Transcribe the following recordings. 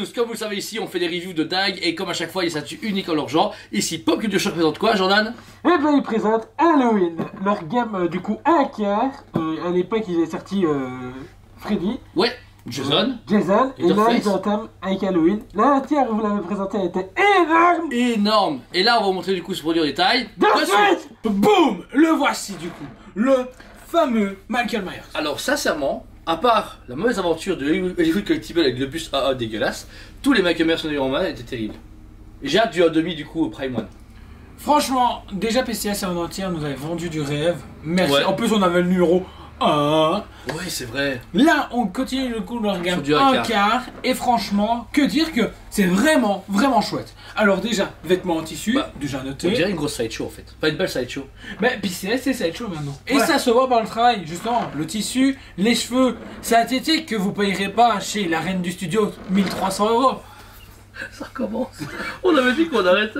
tous, comme vous le savez ici on fait des reviews de dingue et comme à chaque fois il y a des statues uniques en leur genre. Ici Pop Culture Shock présente quoi Jordan? Eh ben ils présentent Halloween, leur gamme du coup un quart. À l'époque ils avaient sorti Freddy. Ouais, Jason. Et là ils entament avec Halloween. La tiers vous l'avez présenté, elle était énorme. Énorme. Et là on va vous montrer du coup ce produit en détail. Boum, le voici du coup, le fameux Michael Myers. Alors sincèrement, à part la mauvaise aventure de Hollywood Collectible avec le bus AA dégueulasse, tous les Michael Myers qu'on a eu en main étaient terribles. J'ai hâte du A2 du coup au Prime One. Franchement, déjà PCS et en entière nous avait vendu du rêve. Merci. Ouais. En plus on avait le numéro 1. Ouais c'est vrai. Là on continue le coup de leur gamme du un quart. Et franchement, que dire que c'est vraiment chouette. Alors déjà, vêtements en tissu, déjà On noté. dirait une grosse sideshow en fait. Pas une belle sideshow. Mais PCS c'est sideshow maintenant. Et Ouais. ça se voit par le travail, justement. Le tissu, les cheveux, c'est un tété que vous payerez pas chez la reine du studio 1300 €. Ça recommence. On avait dit qu'on arrêtait.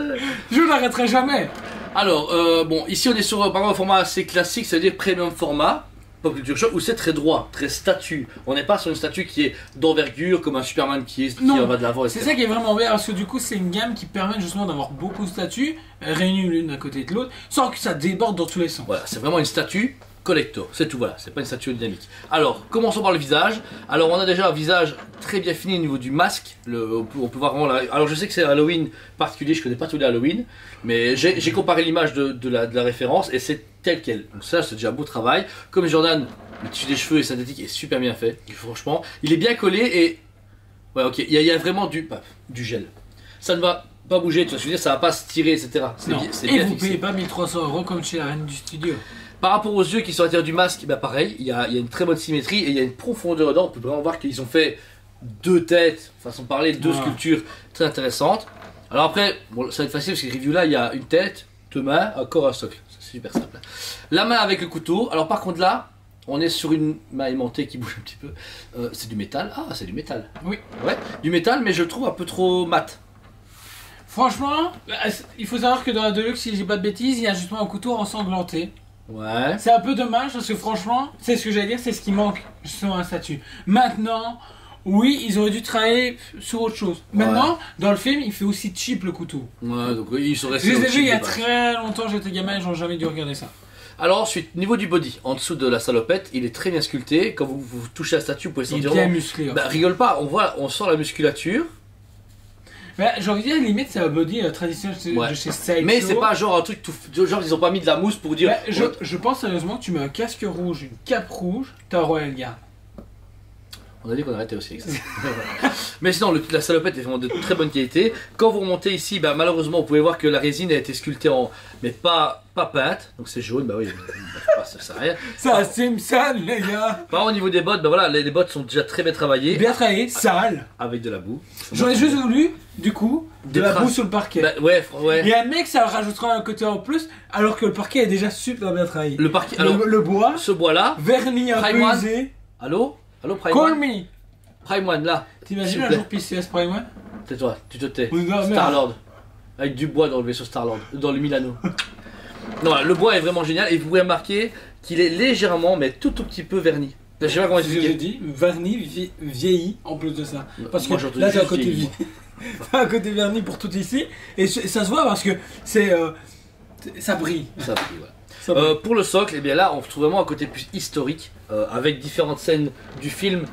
Je n'arrêterai jamais. Alors, bon, ici on est sur un format assez classique, c'est-à-dire premium format, Pop Culture Shock, où c'est très droit, très statue. On n'est pas sur une statue qui est d'envergure, comme un Superman qui Non, va de l'avant, c'est etc. ça qui est vraiment bien parce que du coup c'est une gamme qui permet justement d'avoir beaucoup de statues réunies l'une à côté de l'autre sans que ça déborde dans tous les sens. Voilà, c'est vraiment une statue collector, c'est tout, voilà, c'est pas une statue dynamique. Alors, commençons par le visage. Alors, on a déjà un visage très bien fini au niveau du masque. On peut voir vraiment alors, je sais que c'est Halloween particulier, je connais pas tous les Halloween, mais j'ai comparé l'image de la référence et c'est tel quel. Donc, ça, c'est déjà un beau travail. Comme Jordan, le tissu des cheveux et synthétique est super bien fait, franchement. Il est bien collé et. Ouais, ok, il y a vraiment du gel. Ça ne va pas bouger, tu vois ce que je veux dire, ça va pas se tirer, etc. Non. C'est Et bien vous fixé. payez pas 1300 € comme chez la reine du studio. Par rapport aux yeux qui sont à l'intérieur du masque, bah pareil, il y a une très bonne symétrie et il y a une profondeur dedans. On peut vraiment voir qu'ils ont fait deux têtes, façon de parler, deux sculptures très intéressantes. Alors après, bon, ça va être facile parce que review là, il y a une tête, deux mains, un corps, un socle. C'est super simple. La main avec le couteau. Alors par contre là, on est sur une main aimantée qui bouge un petit peu. C'est du métal. Ah, c'est du métal. Oui. Ouais, du métal, mais je le trouve un peu trop mat. Franchement, il faut savoir que dans la Deluxe, si je dis pas de bêtises, il y a justement un couteau ensanglanté. Ouais. C'est un peu dommage parce que franchement, c'est ce que j'allais dire, c'est ce qui manque justement à la statue. Maintenant, oui, ils auraient dû travailler sur autre chose. Maintenant, dans le film, il fait aussi cheap le couteau. Ouais, donc ils sont Je restés. les ai au vus cheap il y a de base. très longtemps, j'étais gamin et j'ai jamais dû regarder ça. Alors ensuite, niveau du body, en dessous de la salopette, il est très bien sculpté. Quand vous touchez la statue, vous pouvez Il est sentir. bien musclé. Bah rigole pas, on sent la musculature. Mais j'ai envie de dire, limite, c'est un body traditionnel de chez Sideshow. Mais c'est pas genre un truc tout. Genre ils ont pas mis de la mousse pour dire. Je pense sérieusement que tu mets un casque rouge, une cape rouge, t'as un Royal Guard. On a dit qu'on arrêtait aussi avec ça. Mais sinon, la salopette est vraiment de très bonne qualité. Quand vous remontez ici, bah, malheureusement, vous pouvez voir que la résine a été sculptée en. Mais pas peinte. Donc c'est jaune, bah oui, ça sert à rien. Ça, Simpson, les gars. Par au niveau des bottes, bah voilà, les bottes sont déjà très bien travaillées. Bien travaillé, sale. Avec de la boue. J'aurais juste voulu, du coup, de la boue sur le parquet. Bah, ouais. Et un mec, ça rajoutera un côté en plus, alors que le parquet est déjà super bien travaillé. Le parquet. Alors, le bois, ce bois-là. vernis un Prime peu One. usé. Allô Prime Call One. me. Prime One, là. T'imagines S'il un vous jour PCS Prime One? Tais-toi, tu te tais. Oui, non, merde. Star-Lord. Avec du bois dans le vaisseau Star-Lord, dans le Milano. Non, voilà, le bois est vraiment génial et vous pouvez remarquer qu'il est légèrement, mais tout petit peu verni. Je sais pas comment C'est ce que j'ai expliquer. dit, vernis vieilli en plus de ça. Parce Moi, que j'entends là, t'as un juste côté vieilli. t'as un côté vernis pour tout ici, et ça se voit parce que c'est. Ça brille. Ça brille, voilà. Ça brille. Pour le socle, et bien là, on retrouve vraiment un côté plus historique, avec différentes scènes du film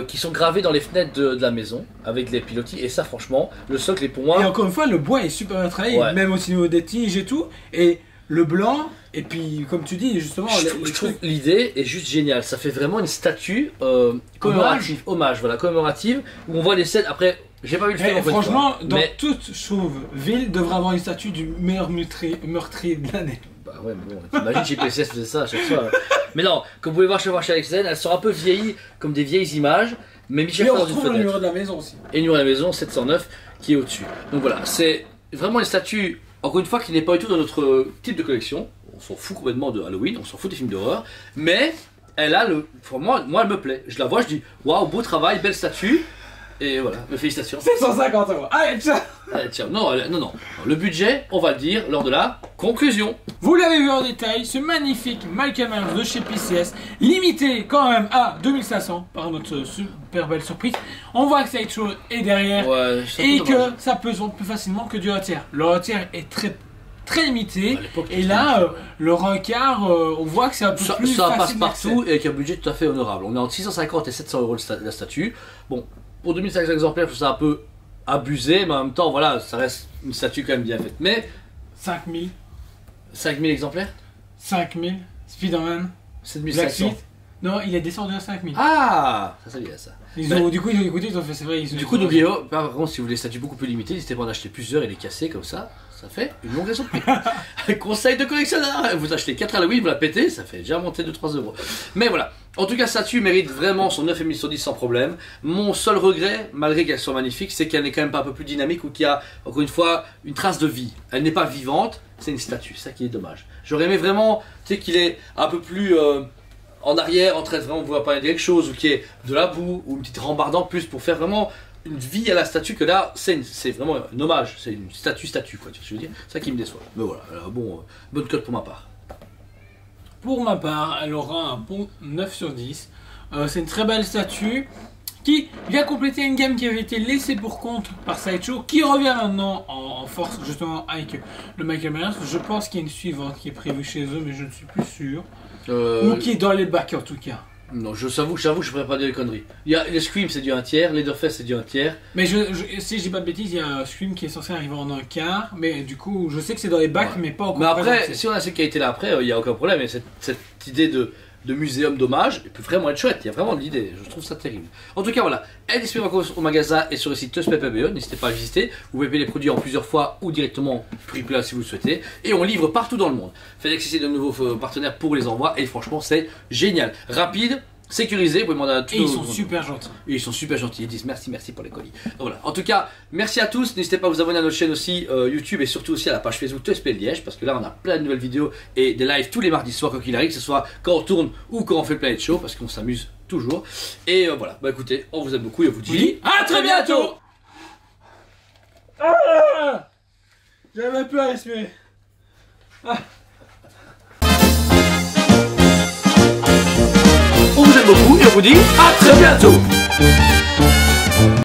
qui sont gravées dans les fenêtres de la maison, avec les pilotis. Et ça, franchement, le socle est pour moi. Et encore une fois, le bois est super bien travaillé, Ouais. même au niveau des tiges et tout. Et le blanc, et puis comme tu dis, justement, Je trouve l'idée est juste géniale. Ça fait vraiment une statue commémorative, hommage, voilà, commémorative, où on voit les scènes. Après, j'ai pas vu le film. en fait, franchement, quoi. dans Mais toute ville devrait avoir une statue du meilleur meurtrier de l'année. bah ouais, mais bon, t'imagines chez PCS faisait ça à chaque fois. Mais non, comme vous pouvez voir chez Alexen, elles sont un peu vieillies, comme des vieilles images. Mais Michel Et on dans une retrouve le fenêtre. numéro de la maison aussi. Et numéro de la maison 709 qui est au-dessus. Donc voilà, c'est vraiment une statue, encore une fois, qui n'est pas du tout dans notre type de collection. On s'en fout complètement de Halloween, on s'en fout des films d'horreur. Mais elle a le. Pour moi, elle me plaît. Je la vois, je dis waouh, beau travail, belle statue. Et voilà, mes félicitations. 750 €. Allez, ciao. Allez, ciao. Non. Le budget, on va le dire lors de la conclusion. Vous l'avez vu en détail, ce magnifique Michael Myers de chez PCS, limité quand même à 2500 par notre super belle surprise. On voit que Sideshow est derrière Ouais, et que ça peut se vendre plus facilement que du tiers. Le tiers est très limité et là le rencard on voit que c'est un peu plus ça passe facile partout d'accès. et avec un budget tout à fait honorable. On est entre 650 et 700 € la statue. Bon, pour 2500 exemplaires, je trouve ça un peu abusé, mais en même temps, voilà, ça reste une statue quand même bien faite. Mais 5000 exemplaires 5000 Spider-Man, Black 7500. Suite. Non, il est descendu à 5000. Ah, ça c'est bien ça. Du coup, ils ont écouté, ils ont fait, c'est vrai. Du coup, n'oubliez pas, par contre, si vous voulez des statues beaucoup plus limitées, n'hésitez pas à en acheter plusieurs et les casser comme ça. Ça fait une longue raison de prix. Conseil de collectionneur, vous achetez 4 Halloween, vous la pétez, ça fait déjà monter 2-3 €. Mais voilà, en tout cas, cette statue mérite vraiment son 9,5 sur 10 sans problème. Mon seul regret, malgré qu'elle soit magnifique, c'est qu'elle n'est quand même pas un peu plus dynamique ou qu'il y a, encore une fois, une trace de vie. Elle n'est pas vivante, c'est une statue, c'est ça qui est dommage. J'aurais aimé vraiment, tu sais, qu'il est un peu plus en arrière, en train de vraiment vouloir parler de quelque chose, ou qu'il y ait de la boue, ou une petite rambarde en plus pour faire vraiment une vie à la statue, que là c'est vraiment un hommage, c'est une statue quoi, tu vois ce que je veux dire, c'est ça qui me déçoit. Mais voilà, bon, bonne cote pour ma part. Pour ma part, elle aura un bon 9 sur 10. C'est une très belle statue qui vient compléter une gamme qui avait été laissée pour compte par Sideshow, qui revient maintenant en force justement avec le Michael Myers. Je pense qu'il y a une suivante qui est prévue chez eux, mais je ne suis plus sûr. Ou qui est dans les bacs en tout cas. Non, j'avoue, je pourrais pas dire des conneries. Il y a les Scream, c'est du 1 tiers, Leatherface, c'est du 1 tiers. Mais si je dis pas de bêtises, il y a un Scream qui est censé arriver en un quart, mais du coup, je sais que c'est dans les bacs, mais pas encore. Mais après, présenté. si on a cette qualité-là après, il n'y a aucun problème. Et cette idée de muséum d'hommage, elle peut vraiment être chouette. Il y a vraiment de l'idée. Je trouve ça terrible. En tout cas, voilà. Elle est disponible au magasin et sur le site TeusPay.be. N'hésitez pas à visiter. Vous pouvez payer les produits en plusieurs fois ou directement prix plat si vous le souhaitez. Et on livre partout dans le monde. Faites accéder de nouveaux partenaires pour les envois. Et franchement, c'est génial. Rapide. Sécurisé, vous pouvez demander à tous. Et ils sont super gentils. Et ils sont super gentils, ils disent merci pour les colis. Donc voilà. En tout cas, merci à tous. N'hésitez pas à vous abonner à notre chaîne aussi YouTube et surtout aussi à la page Facebook TeusPay Liège parce que là on a plein de nouvelles vidéos et des lives tous les mardis soirs, quoi qu'il arrive, que ce soit quand on tourne ou quand on fait le Planet Show parce qu'on s'amuse toujours. Et voilà, bah écoutez, on vous aime beaucoup et on vous dit à très bientôt. J'avais plus à respirer. On vous aime beaucoup et on vous dit à très bientôt.